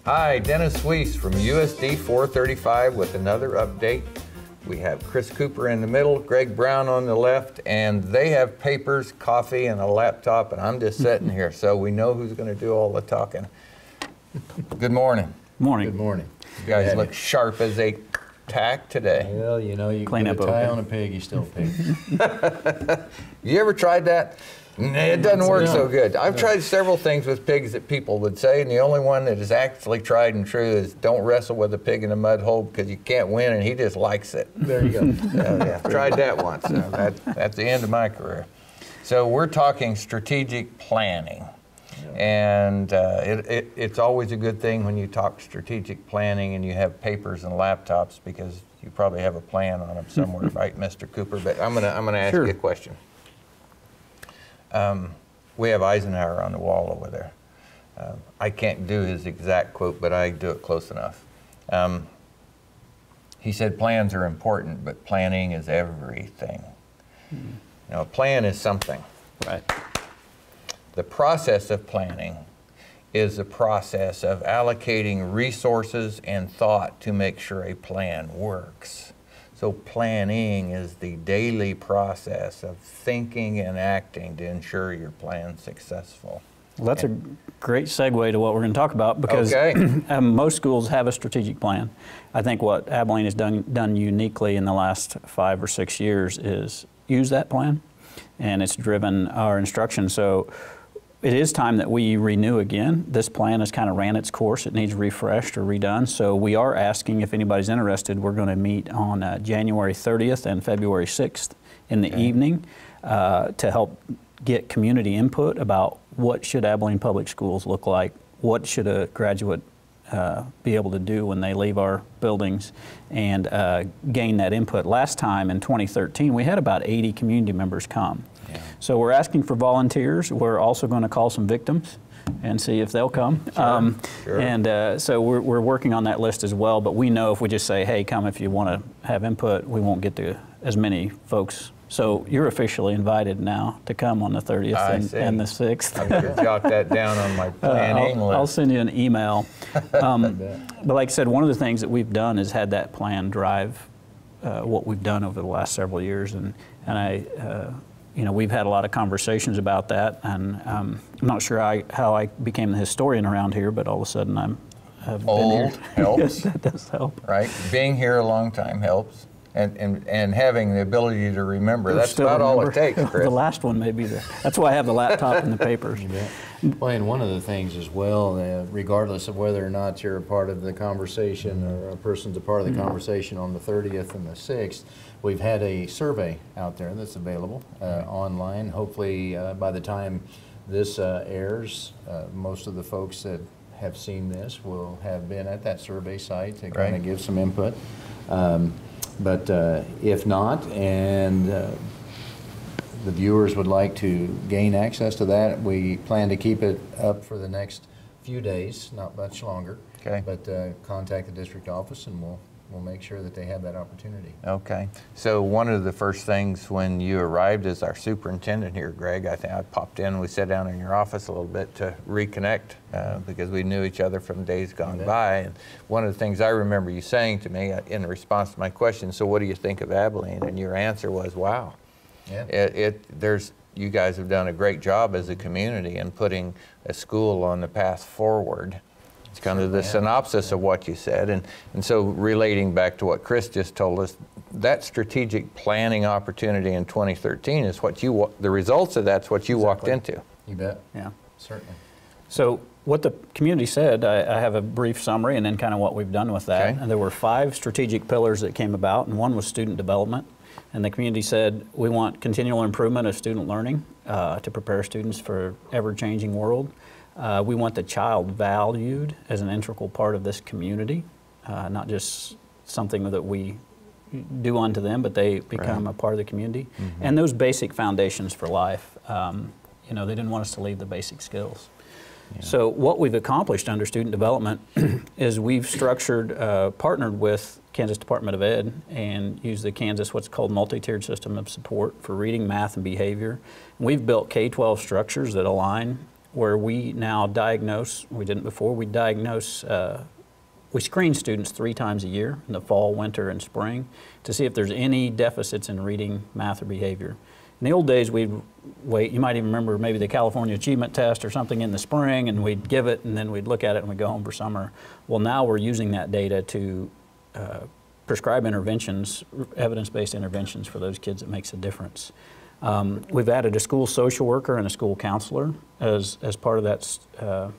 Hi, Dennis Weiss from USD 435 with another update. We have Chris Cooper in the middle, Greg Brown on the left, and they have papers, coffee, and a laptop, and I'm just sitting here, so we know who's going to do all the talking. Good morning. Morning. Good morning. You guys look sharp as a tack today. Well, you know, you Clean put a up tie okay. on a pig, you still pig. You ever tried that? Nah, it doesn't work so good. I've tried several things with pigs that people would say, and the only one that is actually tried and true is don't wrestle with a pig in a mud hole because you can't win, and he just likes it. There you go. Yeah, tried that once. That's the end of my career. So we're talking strategic planning. And it's always a good thing when you talk strategic planning and you have papers and laptops because you probably have a plan on them somewhere, right, Mr. Cooper? But I'm gonna ask you a question. We have Eisenhower on the wall over there. I can't do his exact quote, but I do it close enough. He said plans are important, but planning is everything. Now, a plan is something. Right. The process of planning is the process of allocating resources and thought to make sure a plan works. So planning is the daily process of thinking and acting to ensure your plan's successful. Well, that's a great segue to what we're going to talk about because most schools have a strategic plan. I think what Abilene has done uniquely in the last 5 or 6 years is use that plan, and it's driven our instruction. So it is time that we renew again. This plan has kind of ran its course. It needs refreshed or redone. So we are asking if anybody's interested. We're going to meet on January 30th and February 6th in the evening to help get community input about what should Abilene Public Schools look like, what should a graduate be able to do when they leave our buildings, and gain that input. Last time in 2013, we had about 80 community members come. So we're asking for volunteers. We're also going to call some victims and see if they'll come. So we're working on that list as well, but we know if we just say, hey, come if you want to have input, we won't get to as many folks. So you're officially invited now to come on the 30th and the 6th. I'm going to jot that down on my planning list. I'll send you an email. But like I said, one of the things that we've done is had that plan drive what we've done over the last several years, and you know, we've had a lot of conversations about that, and I'm not sure how I became the historian around here, but all of a sudden I've Old been here. helps. Yes, that does help. Right? Being here a long time helps, and having the ability to remember. That's about all it takes, Chris. The last one may be that's why I have the laptop and the papers. Well, and one of the things as well, regardless of whether or not you're a part of the conversation or a person's a part of the conversation on the 30th and the 6th, we've had a survey out there that's available online. Hopefully by the time this airs, most of the folks that have seen this will have been at that survey site to kind of give some input. But if not, and the viewers would like to gain access to that, we plan to keep it up for the next few days, not much longer. Okay. But contact the district office and we'll make sure that they have that opportunity. Okay. So one of the first things when you arrived as our superintendent here, Greg, I think I popped in, we sat down in your office a little bit to reconnect because we knew each other from days gone by. And one of the things I remember you saying to me in response to my question, so what do you think of Abilene? And your answer was, wow. Yeah. You guys have done a great job as a community in putting a school on the path forward. It's kind of the synopsis of what you said. And so relating back to what Chris just told us, that strategic planning opportunity in 2013 is what the results of that's what you walked into. You bet. Yeah. Certainly. So what the community said, I have a brief summary and then kind of what we've done with that. And there were 5 strategic pillars that came about, and one was student development. And the community said, we want continual improvement of student learning to prepare students for an ever-changing world. We want the child valued as an integral part of this community, not just something that we do unto them, but they become a part of the community. And those basic foundations for life, you know, they didn't want us to leave the basic skills. So what we've accomplished under student development is we've structured, partnered with Kansas Department of Ed and used the Kansas what's called multi-tiered system of support for reading, math, and behavior. And we've built K-12 structures that align where we now diagnose, we didn't before, we diagnose, we screen students 3 times a year, in the fall, winter, and spring, to see if there's any deficits in reading, math, or behavior. In the old days, we'd wait, you might even remember maybe the California Achievement Test or something in the spring, and we'd give it, and then we'd look at it and we'd go home for summer. Well, now we're using that data to prescribe interventions, evidence-based interventions for those kids that makes a difference. We've added a school social worker and a school counselor as part of that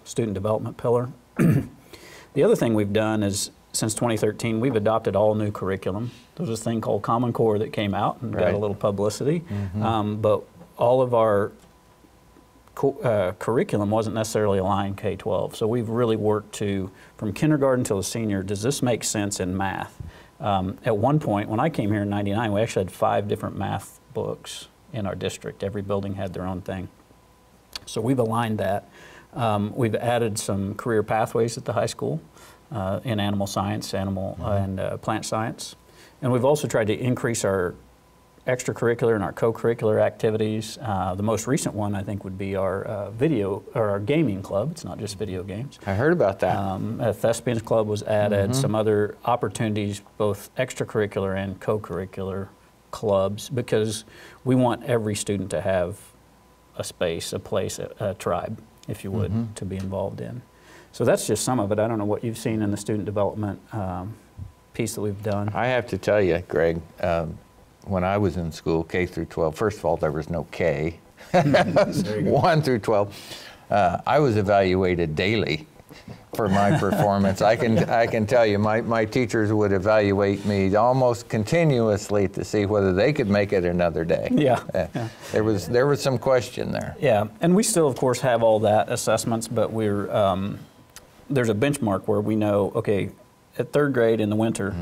student development pillar. The other thing we've done is, since 2013, we've adopted all new curriculum. There was this thing called Common Core that came out and got a little publicity, but all of our curriculum wasn't necessarily aligned K-12. So we've really worked to, from kindergarten till the senior, does this make sense in math? At one point, when I came here in '99, we actually had 5 different math books in our district. Every building had their own thing. So we've aligned that. We've added some career pathways at the high school in animal science, and plant science. And we've also tried to increase our extracurricular and our co-curricular activities. The most recent one, I think, would be our video, or our gaming club. It's not just video games. I heard about that. A thespians club was added, some other opportunities, both extracurricular and co-curricular clubs, because we want every student to have a space, a place, a tribe, if you would, to be involved in. So that's just some of it. I don't know what you've seen in the student development piece that we've done. I have to tell you, Greg, when I was in school, K through 12, first of all, there was no K. 1 through 12. I was evaluated daily for my performance. I can tell you, my teachers would evaluate me almost continuously to see whether they could make it another day. Yeah. There was some question there. Yeah, and we still, of course, have all that assessments, but we're there's a benchmark where we know, okay, at 3rd grade in the winter,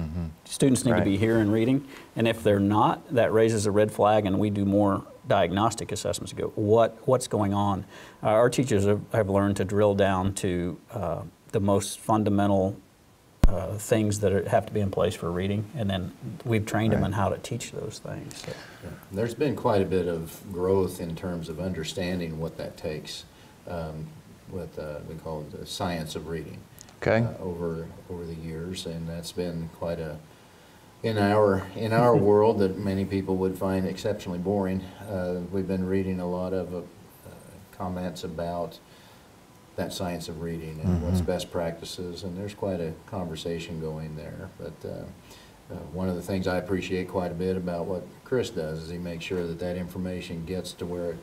students need to be here and reading, and if they're not, that raises a red flag, and we do more diagnostic assessments to go, what's going on? Our teachers have learned to drill down to the most fundamental things that have to be in place for reading, and then we've trained them on how to teach those things. So. Yeah. There's been quite a bit of growth in terms of understanding what that takes with we call it the science of reading. Okay. Over the years, and that's been quite a in our world that many people would find exceptionally boring. We've been reading a lot of comments about that science of reading and what's best practices, and there's quite a conversation going there. But one of the things I appreciate quite a bit about what Chris does is he makes sure that that information gets to where it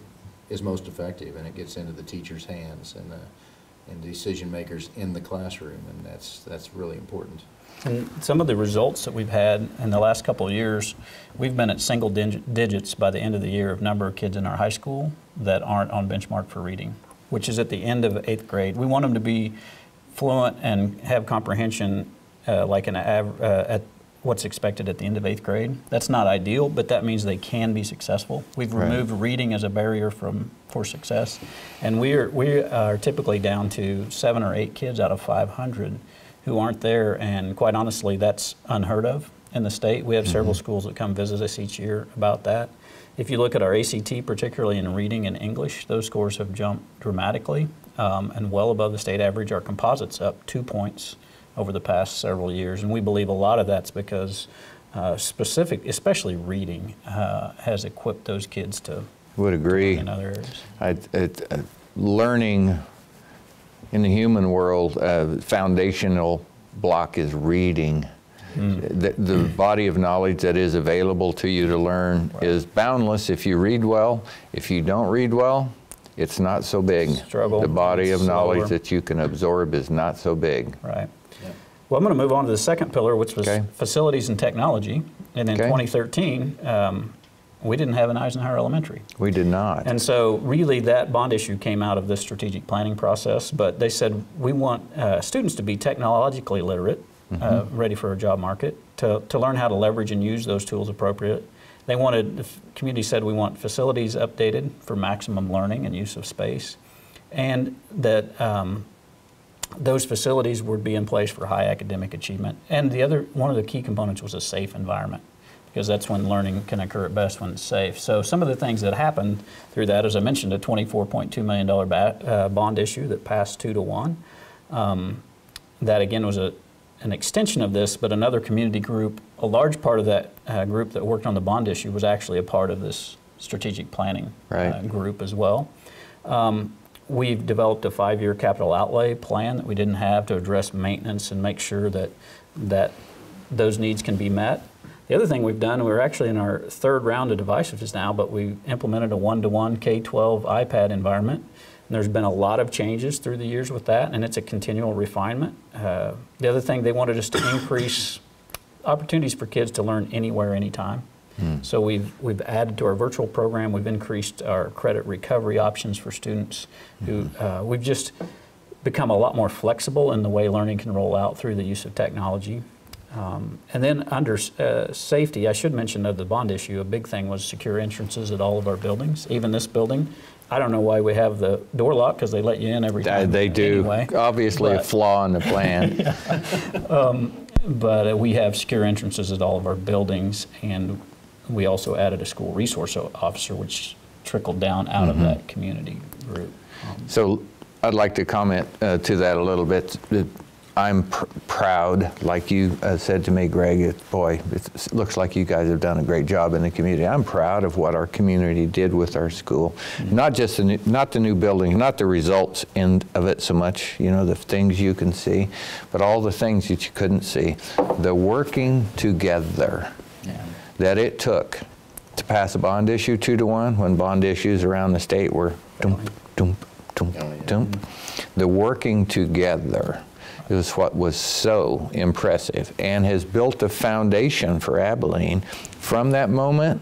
is most effective, and it gets into the teacher's hands and decision makers in the classroom, and that's really important. And some of the results that we've had in the last couple of years, we've been at single digits by the end of the year of number of kids in our high school that aren't on benchmark for reading, which is at the end of 8th grade. We want them to be fluent and have comprehension like at what's expected at the end of 8th grade. That's not ideal, but that means they can be successful. We've removed reading as a barrier for success, and we are typically down to 7 or 8 kids out of 500 who aren't there, and quite honestly, that's unheard of in the state. We have several schools that come visit us each year about that. If you look at our ACT, particularly in reading and English, those scores have jumped dramatically and well above the state average. Our composite's up 2 points over the past several years, and we believe a lot of that's because especially reading, has equipped those kids to would agree in other areas. Learning in the human world, foundational block is reading. The body of knowledge that is available to you to learn is boundless if you read well. If you don't read well, it's not so big. Struggle. The body of knowledge that you can absorb is not so big. Right. Well, I'm going to move on to the second pillar, which was facilities and technology. And in 2013, we didn't have an Eisenhower Elementary. We did not. And so really that bond issue came out of this strategic planning process, but they said we want students to be technologically literate, ready for a job market, to learn how to leverage and use those tools appropriate. They wanted, the community said we want facilities updated for maximum learning and use of space, and that those facilities would be in place for high academic achievement. And one of the key components was a safe environment. because that's when learning can occur at best, when it's safe. So some of the things that happened through that, as I mentioned, a $24.2 million bond issue that passed 2-1. That again was an extension of this, but another community group, a large part of that group that worked on the bond issue was actually a part of this strategic planning group as well. We've developed a 5-year capital outlay plan that we didn't have to address maintenance and make sure that those needs can be met. The other thing we've done, we're actually in our 3rd round of devices now, but we implemented a 1-to-1 K-12 iPad environment. And there's been a lot of changes through the years with that, and it's a continual refinement. The other thing, they wanted us to increase opportunities for kids to learn anywhere, anytime. So we've added to our virtual program. We've increased our credit recovery options for students. We've just become a lot more flexible in the way learning can roll out through the use of technology. And then under safety, I should mention of the bond issue, a big thing was secure entrances at all of our buildings, even this building. I don't know why we have the door lock, because they let you in every time. They do. Anyway. Obviously a flaw in the plan. But we have secure entrances at all of our buildings, and we also added a school resource officer, which trickled down out of that community group. So I'd like to comment to that a little bit. I'm proud, like you said to me, Greg, it looks like you guys have done a great job in the community. I'm proud of what our community did with our school. Not just not the new building, not the results of it so much, you know, the things you can see, but all the things that you couldn't see. The working together that it took to pass a bond issue 2-to-1, when bond issues around the state were dump, dump, dump, dump. The working together is what was so impressive and has built a foundation for Abilene. From that moment,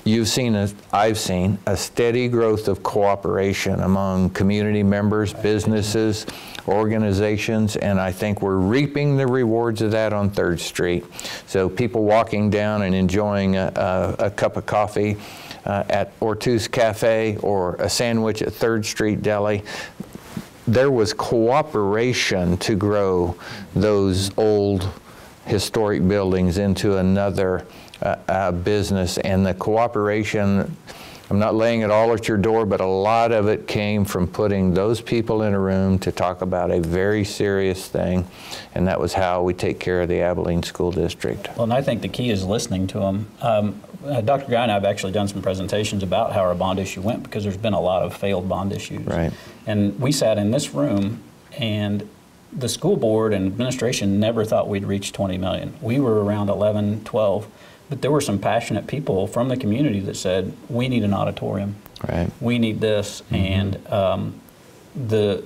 I've seen a steady growth of cooperation among community members, businesses, organizations, and I think we're reaping the rewards of that on 3rd Street. So people walking down and enjoying a cup of coffee at Ortuz Cafe or a sandwich at 3rd Street Deli, there was cooperation to grow those old historic buildings into another business. And the cooperation, I'm not laying it all at your door, but a lot of it came from putting those people in a room to talk about a very serious thing, and that was how we take care of the Abilene School District. Well, and I think the key is listening to them. Dr. Guy and I have actually done some presentations about how our bond issue went, because there's been a lot of failed bond issues. Right. And we sat in this room, and the school board and administration never thought we'd reach 20 million. We were around 11, 12, but there were some passionate people from the community that said, we need an auditorium. Right. We need this. And the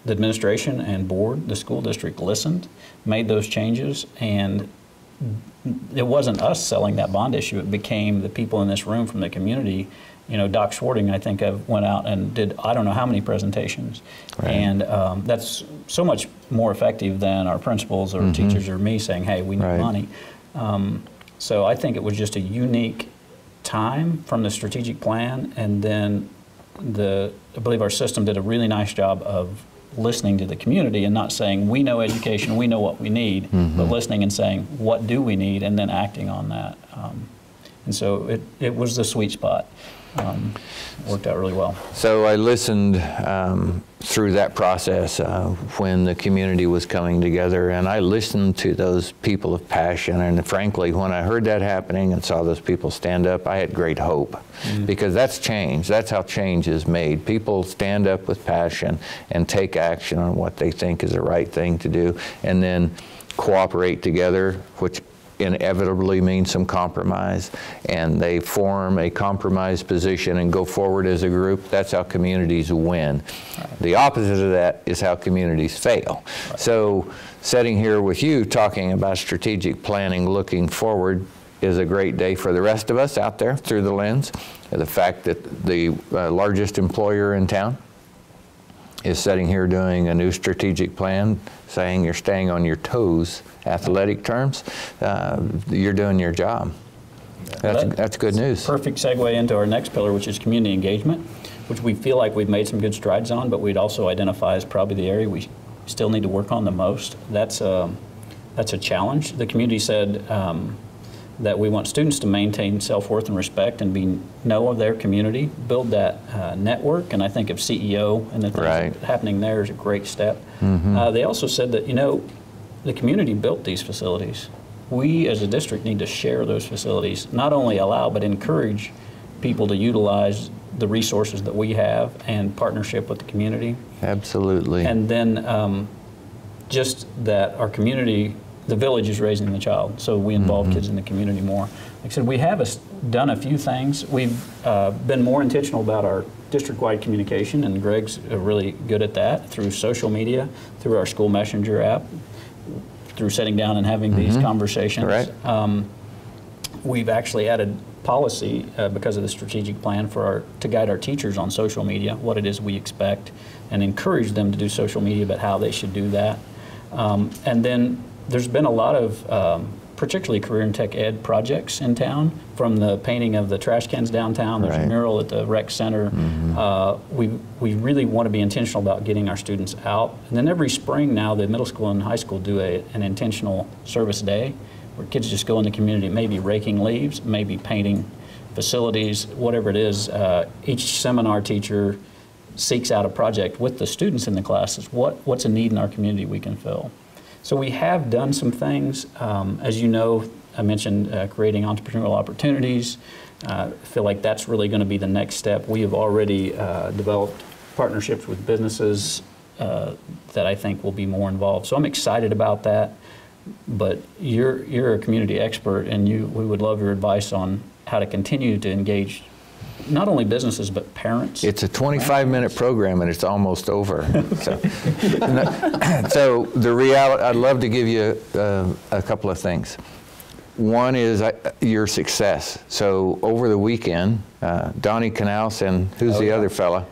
administration and board, the school district listened, made those changes, and it wasn't us selling that bond issue. It became the people in this room from the community. You know, Doc Schwarting, I think, went out and did I don't know how many presentations. Right. And that's so much more effective than our principals or teachers or me saying, hey, we need money. So I think it was just a unique time from the strategic plan, and then I believe our system did a really nice job of listening to the community and not saying, we know education, we know what we need, but listening and saying, what do we need, and then acting on that. And so it was the sweet spot. Worked out really well. So I listened through that process when the community was coming together, and I listened to those people of passion, and frankly, when I heard that happening and saw those people stand up, I had great hope, because that's change. That's how change is made. People stand up with passion and take action on what they think is the right thing to do, and then cooperate together, which inevitably means some compromise, and they form a compromised position and go forward as a group. That's how communities win. Right. The opposite of that is how communities fail. Right. So sitting here with you talking about strategic planning looking forward is a great day for the rest of us out there through the lens. The fact that the largest employer in town is sitting here doing a new strategic plan, saying you're staying on your toes, athletic terms, you're doing your job. That's good news. Perfect segue into our next pillar, which is community engagement, which we feel like we've made some good strides on, but we'd also identify as probably the area we still need to work on the most. That's a challenge. The community said, that we want students to maintain self-worth and respect and know of their community, build that network, and I think of CEO and the things that are happening there is a great step. They also said that, the community built these facilities. We as a district need to share those facilities, not only allow but encourage people to utilize the resources that we have and partnership with the community. Absolutely. And then just that our community, the village is raising the child, so we involve kids in the community more. Like I said, we have done a few things. We've been more intentional about our district-wide communication, and Greg's really good at that, through social media, through our school messenger app, through sitting down and having these conversations. Right. We've actually added policy because of the strategic plan to guide our teachers on social media, what it is we expect, and encourage them to do social media, but how they should do that. And then there's been a lot of particularly career and tech ed projects in town, from the painting of the trash cans downtown. There's a mural at the rec center. We really want to be intentional about getting our students out. And then every spring now, the middle school and high school do an intentional service day, where kids just go in the community, maybe raking leaves, maybe painting facilities, whatever it is. Each seminar teacher seeks out a project with the students in the classes. What's a need in our community we can fill? So we have done some things. As you know, I mentioned creating entrepreneurial opportunities. I feel like that's really going to be the next step. We have already developed partnerships with businesses that I think will be more involved. So I'm excited about that. But you're a community expert, and we would love your advice on how to continue to engage not only businesses, but parents. It's a 25-minute program, and it's almost over. So the reality, I'd love to give you a couple of things. One is your success. So over the weekend, Donnie Canals and who's the other fella?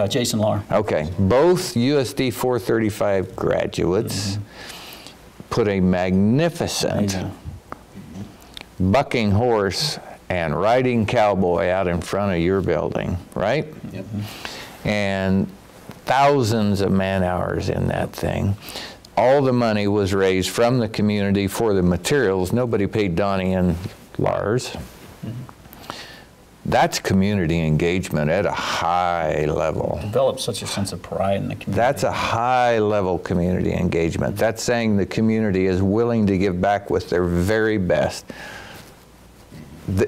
Jason Lahr. Okay, both USD 435 graduates put a magnificent bucking horse and riding cowboy out in front of your building, right? Yep. And thousands of man hours in that thing. All the money was raised from the community for the materials. Nobody paid Donnie and Lars. That's community engagement at a high level. Develop such a sense of pride in the community. That's a high level community engagement. That's saying the community is willing to give back with their very best.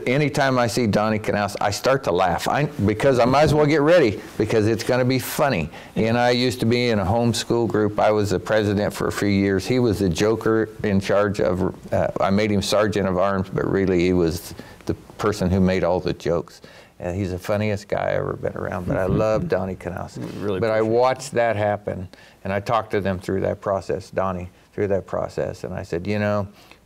Anytime I see Donnie Canals, I start to laugh because I might as well get ready, because it's going to be funny. And I used to be in a homeschool group. I was the president for a few years. He was the joker in charge of, I made him sergeant of arms, but really he was the person who made all the jokes. And he's the funniest guy I ever been around, but I love Donnie Canals. Really, but I watched that happen, and I talked to them through that process, Donnie, through that process, and I said,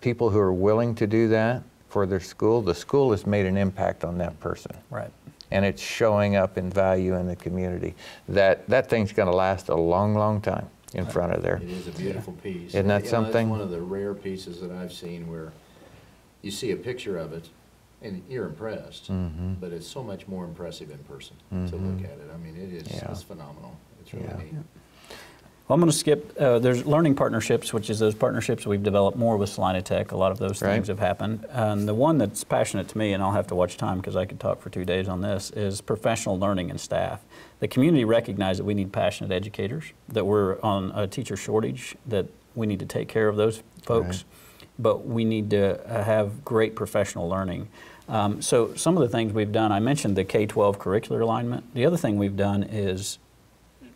people who are willing to do that for their school, the school has made an impact on that person. Right. And it's showing up in value in the community. That thing's going to last a long, long time in front of there. It is a beautiful piece. Isn't that something? It's one of the rare pieces that I've seen where you see a picture of it and you're impressed, but it's so much more impressive in person to look at it. I mean, it's phenomenal. It's really neat. Well, I'm going to skip, there's learning partnerships, which is those partnerships we've developed more with Salina Tech. A lot of those things have happened. And the one that's passionate to me, and I'll have to watch time because I could talk for 2 days on this, is professional learning and staff. The community recognized that we need passionate educators, that we're on a teacher shortage, that we need to take care of those folks, but we need to have great professional learning. So some of the things we've done, I mentioned the K-12 curricular alignment. The other thing we've done is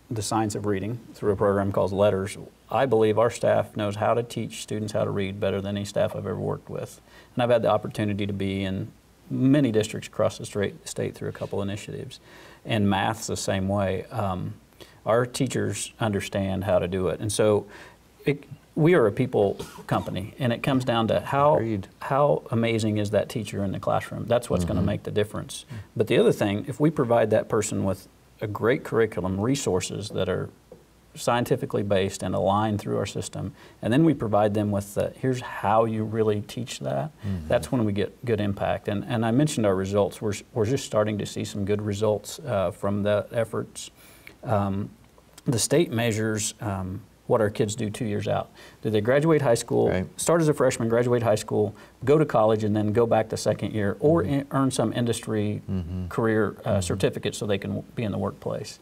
the science of reading through a program called Letters. I believe our staff knows how to teach students how to read better than any staff I've ever worked with. And I've had the opportunity to be in many districts across the state through a couple initiatives. And math's the same way. Our teachers understand how to do it. And so we are a people company, and it comes down to how amazing is that teacher in the classroom. That's what's going to make the difference. But the other thing, if we provide that person with a great curriculum, resources that are scientifically based and aligned through our system, and then we provide them with here's how you really teach that, that's when we get good impact. And I mentioned our results. We're just starting to see some good results from the efforts. The state measures what our kids do 2 years out. Do they graduate high school, start as a freshman, graduate high school, go to college, and then go back the second year, or earn some industry career certificate so they can be in the workplace?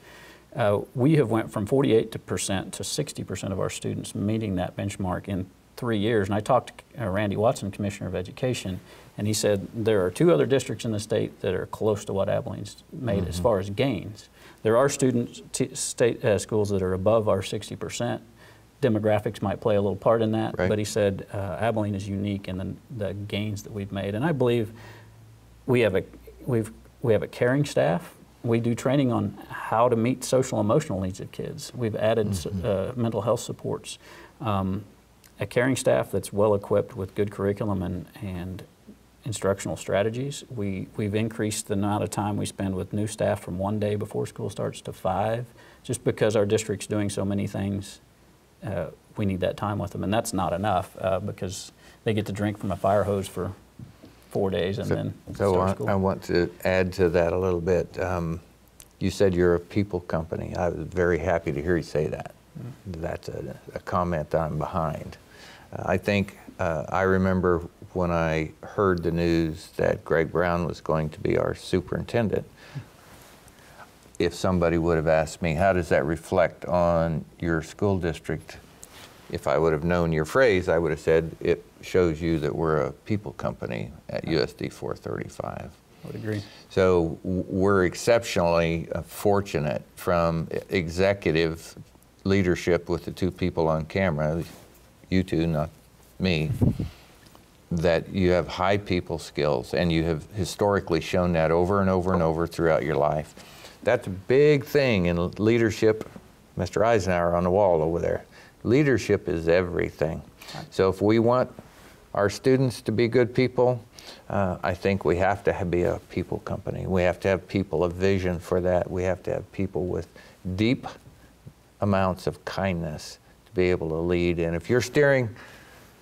We have went from 48% to 60% of our students meeting that benchmark in 3 years. And I talked to Randy Watson, Commissioner of Education, and he said there are 2 other districts in the state that are close to what Abilene's made as far as gains. There are state schools that are above our 60%. Demographics might play a little part in that, but he said Abilene is unique in the gains that we've made. And I believe we have a caring staff. We do training on how to meet social emotional needs of kids. We've added mental health supports. A caring staff that's well equipped with good curriculum and instructional strategies. We've increased the amount of time we spend with new staff from 1 day before school starts to 5, just because our district's doing so many things. We need that time with them, and that's not enough because they get to drink from a fire hose for 4 days and then start school. I want to add to that a little bit. You said you're a people company. I was very happy to hear you say that. That's a comment that I'm behind. I think I remember when I heard the news that Greg Brown was going to be our superintendent, if somebody would have asked me, how does that reflect on your school district? If I would have known your phrase, I would have said, it shows you that we're a people company at USD 435. I would agree. So we're exceptionally fortunate from executive leadership with the 2 people on camera, you 2, not me, that you have high people skills, and you have historically shown that over and over and over throughout your life. That's a big thing in leadership. Mr. Eisenhower on the wall over there. Leadership is everything. So if we want our students to be good people, I think we have to be a people company. We have to have people, a vision for that. We have to have people with deep amounts of kindness to be able to lead. And if you're steering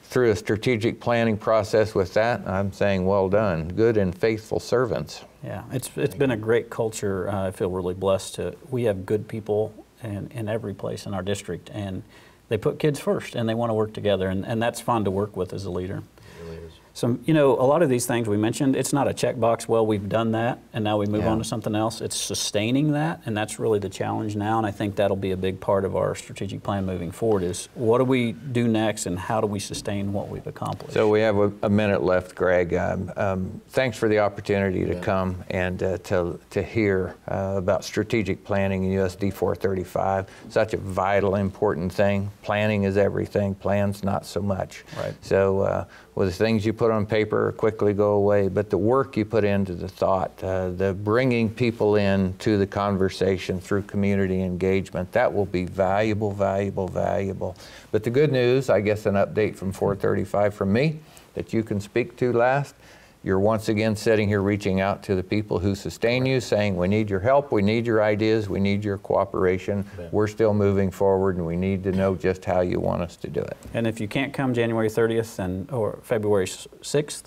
through a strategic planning process with that, I'm saying well done. Good and faithful servants. Yeah, it's been a great culture. I feel really blessed we have good people in every place in our district, and they put kids first, and they want to work together, and that's fun to work with as a leader. It really is. So, you know, a lot of these things we mentioned, it's not a checkbox, well, we've done that, and now we move on to something else. It's sustaining that, and that's really the challenge now, and I think that'll be a big part of our strategic plan moving forward is what do we do next, and how do we sustain what we've accomplished? So we have a minute left, Greg. Thanks for the opportunity to come and to hear about strategic planning in USD 435. Such a vital, important thing. Planning is everything. Plans, not so much. Right. So, well, the things you put on paper quickly go away, but the work you put into the thought, the bringing people in to the conversation through community engagement, that will be valuable, valuable, valuable. But the good news, I guess an update from 435 from me that you can speak to last, you're once again sitting here reaching out to the people who sustain you, saying we need your help, we need your ideas, we need your cooperation. We're still moving forward, and we need to know just how you want us to do it. And if you can't come January 30th or February 6th,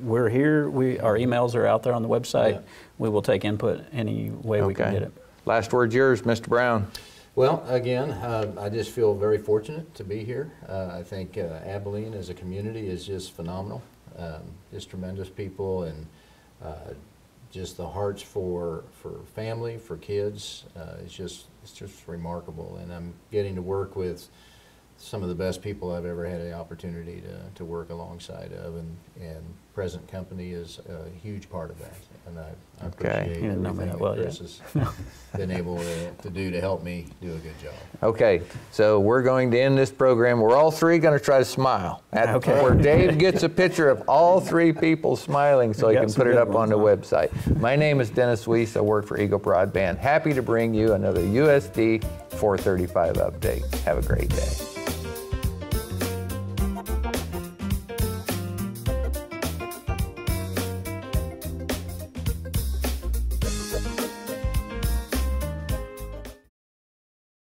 we're here. Our emails are out there on the website. Yeah. We will take input any way we can get it. Last word's yours, Mr. Brown. Well, again, I just feel very fortunate to be here. I think Abilene as a community is just phenomenal. Just tremendous people, and just the hearts for family, for kids. It's just remarkable, and I'm getting to work with some of the best people I've ever had the opportunity to work alongside of, and present company is a huge part of that, and I appreciate everything that Chris has been able to do to help me do a good job. Okay, so we're going to end this program. We're all 3 going to try to smile. Where Dave gets a picture of all 3 people smiling so he can put it up on the website. My name is Dennis Weiss. I work for Eagle Broadband. Happy to bring you another USD 435 update. Have a great day.